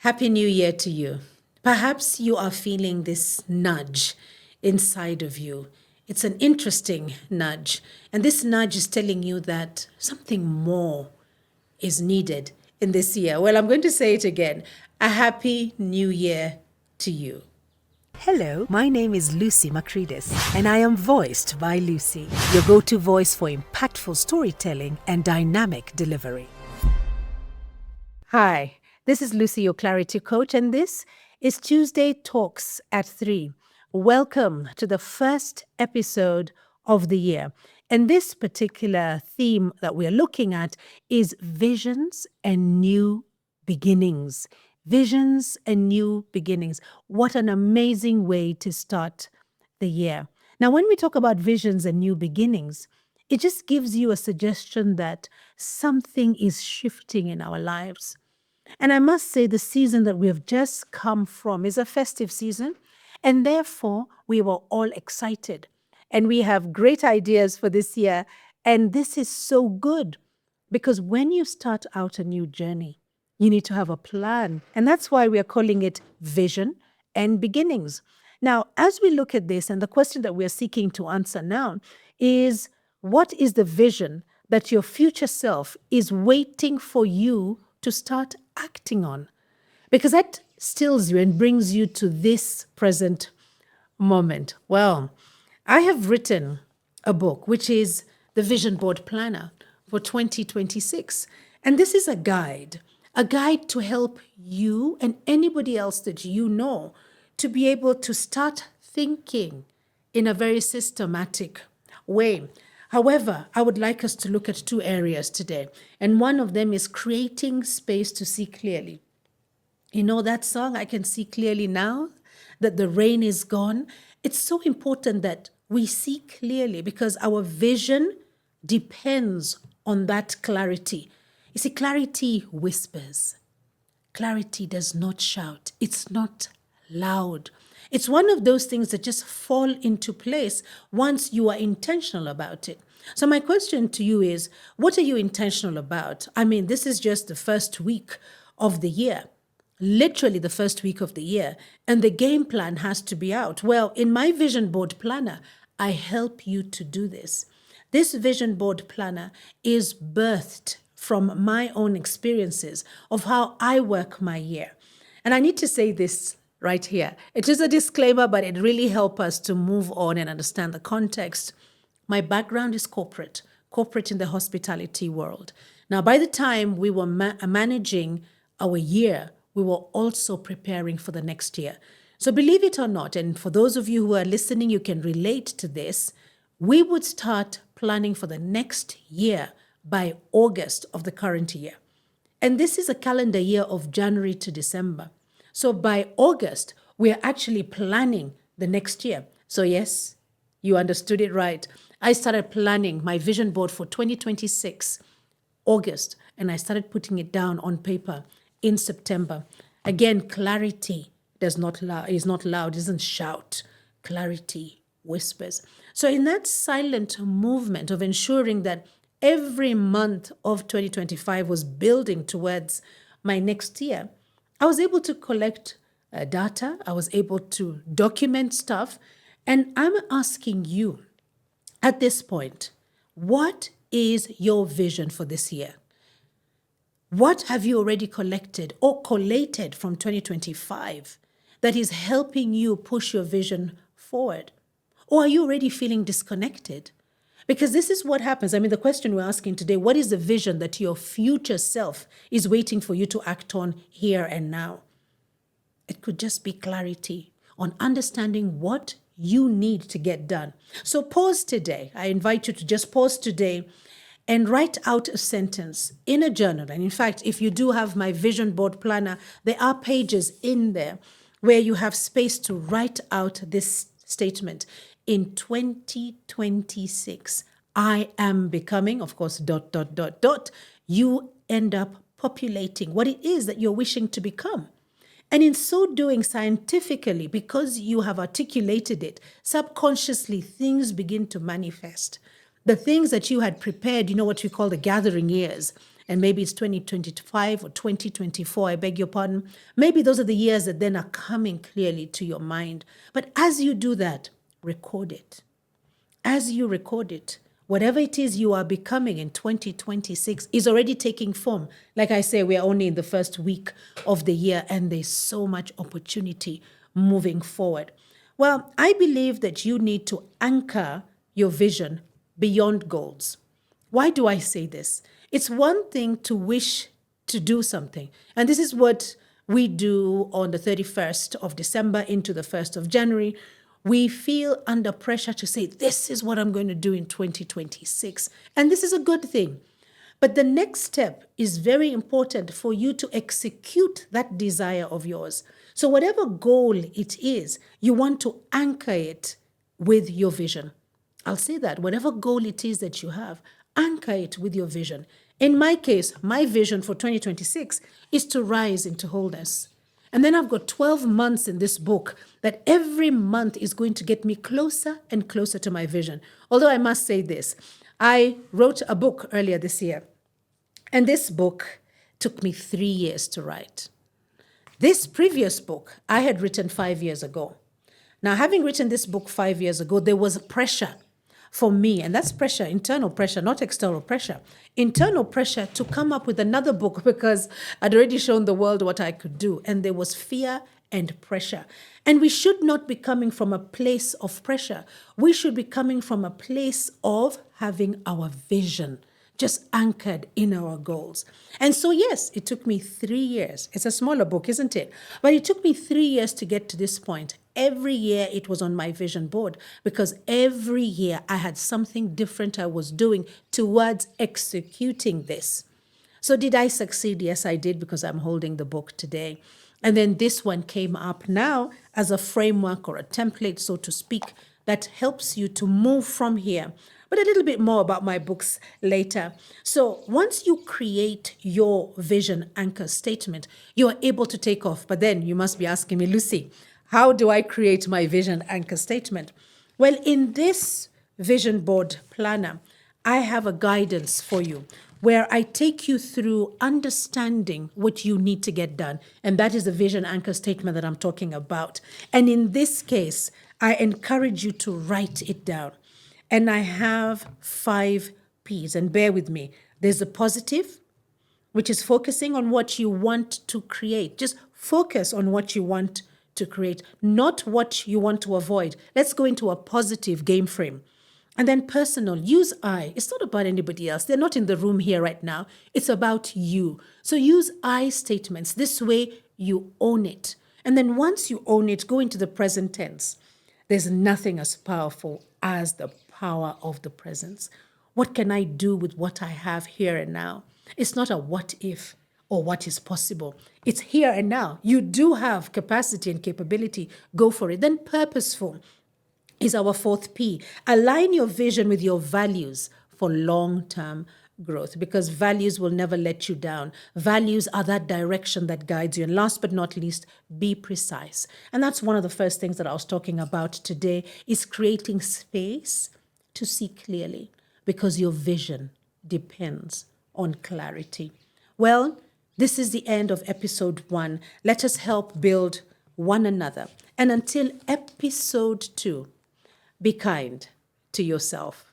Happy New Year to you. Perhaps you are feeling this nudge inside of you. It's an interesting nudge. And this nudge is telling you that something more is needed in this year. Well, I'm going to say it again. A happy new year to you. Hello, my name is Lucy Macridis, and I am voiced by Lucy, your go-to voice for impactful storytelling and dynamic delivery. Hi, this is Lucy, your clarity coach, and this is Tuesday Talks at 3. Welcome to the first episode of the year. And this particular theme that we are looking at is visions and new beginnings. Visions and new beginnings. What an amazing way to start the year. Now, when we talk about visions and new beginnings, it just gives you a suggestion that something is shifting in our lives. And I must say, the season that we have just come from is a festive season, and therefore we were all excited. And we have great ideas for this year. And this is so good because when you start out a new journey, you need to have a plan. And that's why we are calling it Vision and Beginnings. Now, as we look at this, and the question that we are seeking to answer now is what is the vision that your future self is waiting for you to start acting on? Because that stills you and brings you to this present moment. Well, I have written a book, which is the Vision Board Planner for 2026. And this is a guide to help you and anybody else that you know to be able to start thinking in a very systematic way. However, I would like us to look at two areas today. And one of them is creating space to see clearly. You know that song, I Can See Clearly Now, that the rain is gone. It's so important that we see clearly because our vision depends on that clarity. You see, clarity whispers. Clarity does not shout. It's not loud. It's one of those things that just fall into place once you are intentional about it. So my question to you is, what are you intentional about? I mean, this is just the first week of the year, literally the first week of the year, and the game plan has to be out. Well, in my vision board planner, I help you to do this. This vision board planner is birthed from my own experiences of how I work my year. And I need to say this right here. It is a disclaimer, but it really helps us to move on and understand the context. My background is corporate in the hospitality world. Now, by the time we were managing our year, we were also preparing for the next year. So believe it or not, and for those of you who are listening, you can relate to this, we would start planning for the next year by August of the current year. And this is a calendar year of January to December. So by August, we are actually planning the next year. So yes, you understood it right. I started planning my vision board for 2026, August, and I started putting it down on paper in September. Again, clarity is not loud, doesn't shout. Clarity whispers. So in that silent movement of ensuring that every month of 2025 was building towards my next year, I was able to collect data. I was able to document stuff. And I'm asking you at this point, what is your vision for this year? What have you already collected or collated from 2025 that is helping you push your vision forward? Or are you already feeling disconnected? Because this is what happens. I mean, the question we're asking today, what is the vision that your future self is waiting for you to act on here and now? It could just be clarity on understanding what you need to get done. So pause today. I invite you to just pause today and write out a sentence in a journal. And in fact, if you do have my vision board planner, there are pages in there where you have space to write out this statement. In 2026, I am becoming, of course, ... You end up populating what it is that you're wishing to become. And in so doing scientifically, because you have articulated it, subconsciously things begin to manifest. The things that you had prepared, you know what we call the gathering years, and maybe it's 2025 or 2024, I beg your pardon. Maybe those are the years that then are coming clearly to your mind. But as you do that, record it. As you record it, whatever it is you are becoming in 2026 is already taking form. Like I say, we are only in the first week of the year, and there's so much opportunity moving forward. Well, I believe that you need to anchor your vision beyond goals. Why do I say this? It's one thing to wish to do something, and this is what we do on the 31st of December into the 1st of January. We feel under pressure to say, this is what I'm going to do in 2026. And this is a good thing. But the next step is very important for you to execute that desire of yours. So whatever goal it is, you want to anchor it with your vision. I'll say that. Whatever goal it is that you have, anchor it with your vision. In my case, my vision for 2026 is to rise into wholeness. And then I've got 12 months in this book that every month is going to get me closer and closer to my vision. Although I must say this, I wrote a book earlier this year, and this book took me 3 years to write. This previous book I had written 5 years ago. Now, having written this book 5 years ago, there was a pressure for me, and that's pressure, internal pressure, not external pressure. Internal pressure to come up with another book because I'd already shown the world what I could do, and there was fear and pressure. And we should not be coming from a place of pressure. We should be coming from a place of having our vision just anchored in our goals. And so, yes, it took me 3 years. It's a smaller book, isn't it? But it took me 3 years to get to this point. Every year it was on my vision board because every year I had something different I was doing towards executing this. So did I succeed? Yes, I did, because I'm holding the book today. And then this one came up now as a framework or a template, so to speak, that helps you to move from here. But a little bit more about my books later. So once you create your vision anchor statement, you are able to take off. But then you must be asking me, Lucy, how do I create my vision anchor statement? Well, in this vision board planner, I have a guidance for you where I take you through understanding what you need to get done. And that is the vision anchor statement that I'm talking about. And in this case, I encourage you to write it down. And I have 5 P's, and bear with me. There's a positive, which is focusing on what you want to create. Just focus on what you want to create, not what you want to avoid. Let's go into a positive game frame. And then personal, use I. It's not about anybody else. They're not in the room here right now. It's about you. So use I statements. This way you own it. And then once you own it, go into the present tense. There's nothing as powerful as the power of the presence. What can I do with what I have here and now? It's not a what if or what is possible. It's here and now. You do have capacity and capability. Go for it. Then purposeful is our 4th P. Align your vision with your values for long-term growth, because values will never let you down. Values are that direction that guides you. And last but not least, be precise. And that's one of the first things that I was talking about today, is creating space to see clearly, because your vision depends on clarity. Well, this is the end of episode 1. Let us help build one another. And until episode 2, be kind to yourself.